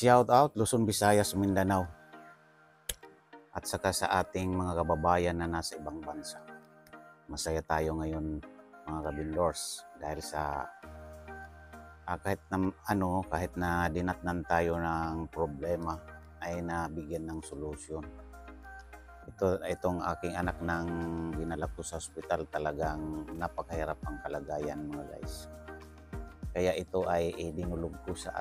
Shout out Luzon, Visayas, Mindanao at saka sa ating mga kababayan na nasa ibang bansa. Masaya tayo ngayon mga kabindors dahil sa kahit na dinatnan tayo ng problema ay nabigyan ng solusyon. Itong aking anak ng dinala ko sa ospital, talagang napakahirap ang kalagayan mga guys. Kaya ito ay idinulog ko sa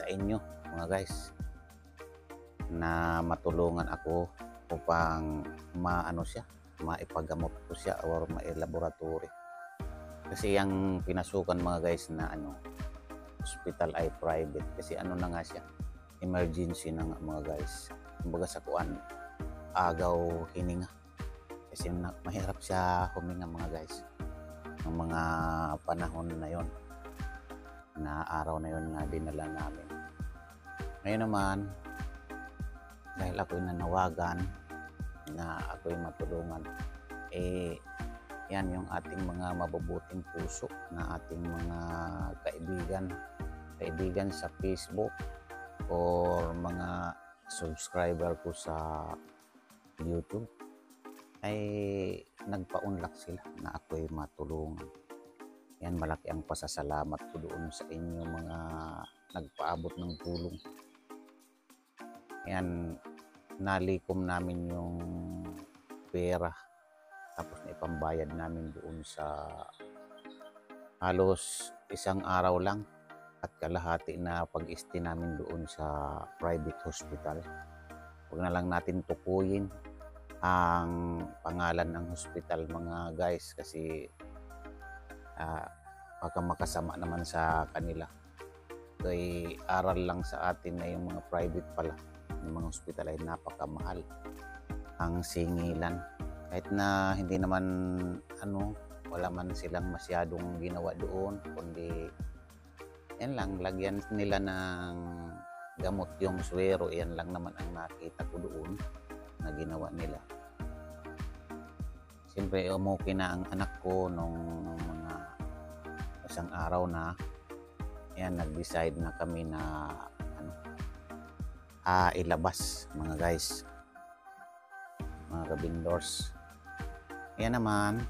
inyo mga guys, na matulungan ako upang maipagamot ko siya or mailaboratory. Kasi yung pinasukan mga guys na hospital ay private, kasi na nga siya, emergency na nga mga guys. Kumbaga sa kuan, agaw hininga, kasi mahirap siya huminga mga guys ng mga panahon na yon, na araw na yon na dinala namin. Ngayon naman, dahil ako'y nanawagan na ako'y matulungan, yan yung ating mga mabubuting puso na ating mga kaibigan sa Facebook or mga subscriber ko sa YouTube ay nagpaunlak sila na ako'y matulungan. Yan, malaki ang pasasalamat ko doon sa inyo mga nagpaabot ng tulong. Yan, nalikom namin yung pera, tapos na ipambayad namin doon sa halos isang araw lang at kalahati na pag-stay namin doon sa private hospital. Huwag na lang natin tukuyin ang pangalan ng hospital mga guys, kasi baka makasama naman sa kanila. Ito ay aral lang sa atin na yung mga private pala ng mga hospital ay napakamahal ang singilan. Kahit na hindi naman wala man silang masyadong ginawa doon, kundi yan lang, lagyan nila ng gamot yung suwero. Yan lang naman ang nakita ko doon na ginawa nila. Siyempre umuwi na ang anak ko nung mga isang araw na yan, nag-decide na kami na ilabas mga guys, mga kabindors. Yan naman,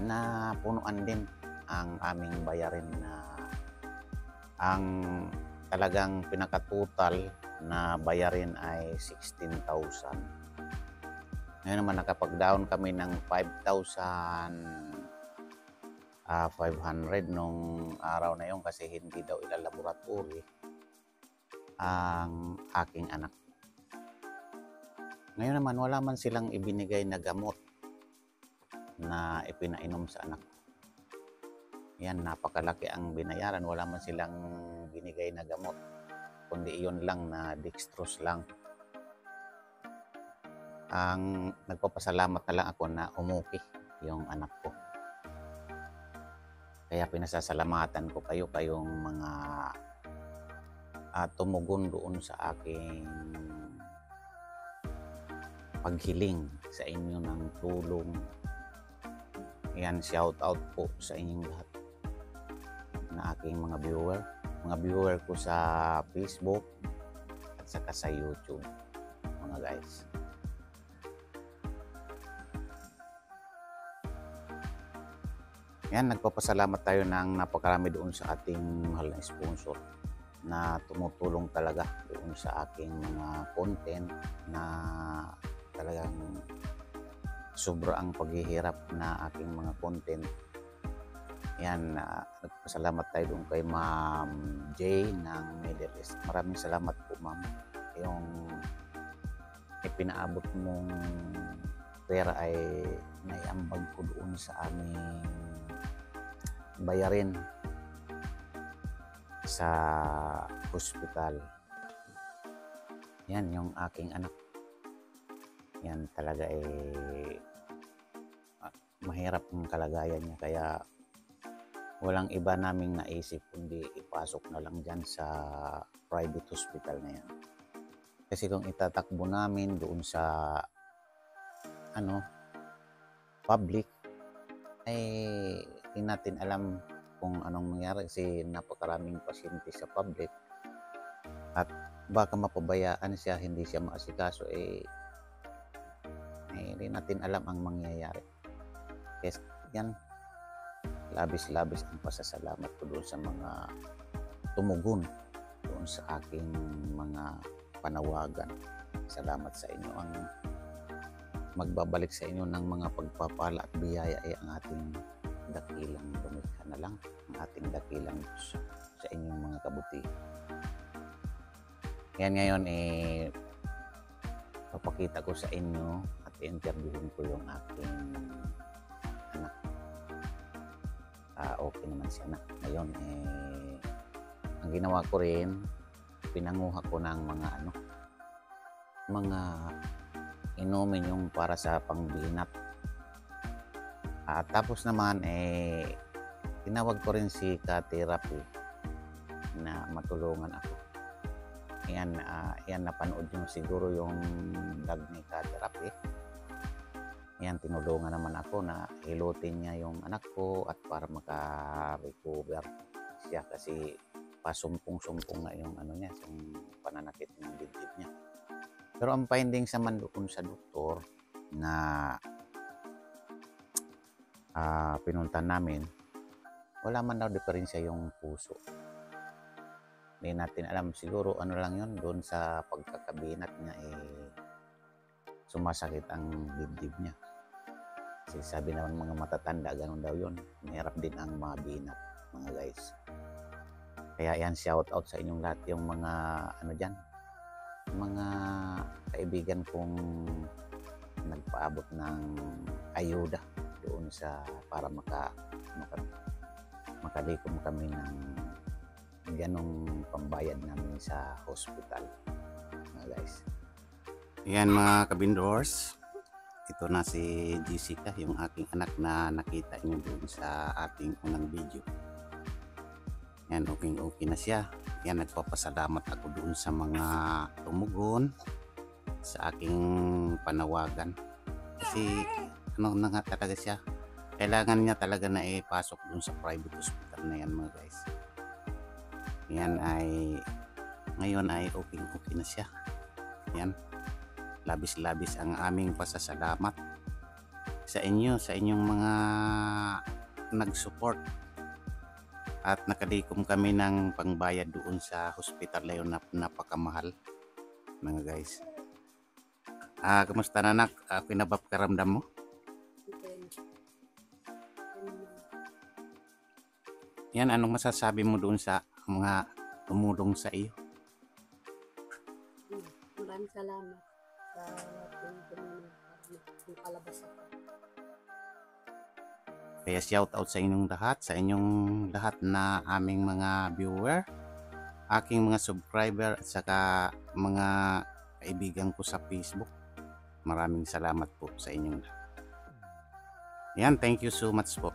na punuan din ang aming bayarin, na ang talagang pinakatotal na bayarin ay 16,000. Ngayon naman nakapag-down kami ng 5,500 nung araw na yun, kasi hindi daw ilalaboratory ang aking anak. Ngayon naman wala man silang ibinigay na gamot na ipinainom sa anak. Yan, napakalaki ang binayaran. Wala man silang binigay na gamot, kundi iyon lang na dextrose lang. Ang nagpapasalamat na lang ako na umuwi yung anak ko. Kaya pinasasalamatan ko kayong mga tumugon doon sa aking paghiling sa inyo ng tulong. Yan, shout out po sa inyong lahat na aking mga viewer ko sa Facebook at saka sa YouTube mga guys. Yan, nagpapasalamat tayo ng napakarami doon sa ating mahal na sponsor na tumutulong talaga doon sa aking mga content, na talagang sobra ang paghihirap na aking mga content. Yan, nagpasalamat tayo doon kay Ma'am J ng Middle East. Maraming salamat po ma'am. Yung ipinaabot mong pera ay naiambag ko doon sa aming bayarin sa hospital. Yan, yung aking anak. Yan talaga mahirap ang kalagayan niya, kaya walang iba naming naisip kundi ipasok na lang dyan sa private hospital na yan. Kasi kung itatakbo namin doon sa public, ay hindi natin alam kung anong mangyari, kasi napakaraming pasyente sa public At baka mapabayaan siya, hindi siya maasikaso, hindi natin alam ang mangyayari. Yes, yan, labis-labis ang pasasalamat ko doon sa mga tumugon doon sa aking mga panawagan. Salamat sa inyo. Ang magbabalik sa inyo ng mga pagpapala at biyaya ay ang ating dakilang lumikha na lang, ang ating dakilang Diyos sa inyong mga kabutihan. Yan ngayon papakita ko sa inyo at interviewin ko yung aking anak. Okay naman siya na. Ngayon ang ginawa ko rin, pinanguha ko ng mga inumin yung para sa pangbinat. Tapos naman tinawag ko rin si ka-therapy na matulungan ako. Yan napanood nyo siguro yung vlog ni ka-therapy. Yan, tinulungan naman ako na hilutin niya yung anak ko at para maka-recover siya kasi pasumpong-sumpong na yung niya, yung pananakit ng dibdib niya. Pero ang findings naman doon sa doktor na pinunta namin, wala man daw diferensya yung puso. Hindi natin alam, siguro lang yun, doon sa pagkakabinat niya sumasakit ang dibdib niya. Kasi sabi naman mga matatanda, ganun daw yun. Mahirap din ang mga binat, mga guys. Kaya yan, shout out sa inyong lahat, yung mga dyan, mga kaibigan kong nagpaabot ng ayuda doon sa para makalikom kami ng ganong pambayad namin sa hospital, mga guys. Yan mga kabindors, ito na si Jessica, yung aking anak na nakita niyo doon sa ating unang video. Yan, okay na siya. Yan, nagpapasalamat ako doon sa mga tumugon sa aking panawagan. Kasi na nga talaga siya. Kailangan niya talaga na ipasok doon sa private hospital na yan, mga guys. Yan ngayon ay okay na siya. Yan, labis-labis ang aming pasasalamat sa inyo, sa inyong mga nag-support at nakalikom kami ng pangbayad doon sa hospital na yun na napakamahal, mga guys. Kamusta na anak? Pinabapkaramdam mo? Yan, anong masasabi mo doon sa mga tumulong sa iyo? Maraming salamat sa tumulong ng palabas ako. Kaya shout out sa inyong lahat na aming mga viewer, aking mga subscriber at saka mga kaibigan ko sa Facebook. Maraming salamat po sa inyong lahat. Yan, thank you so much po.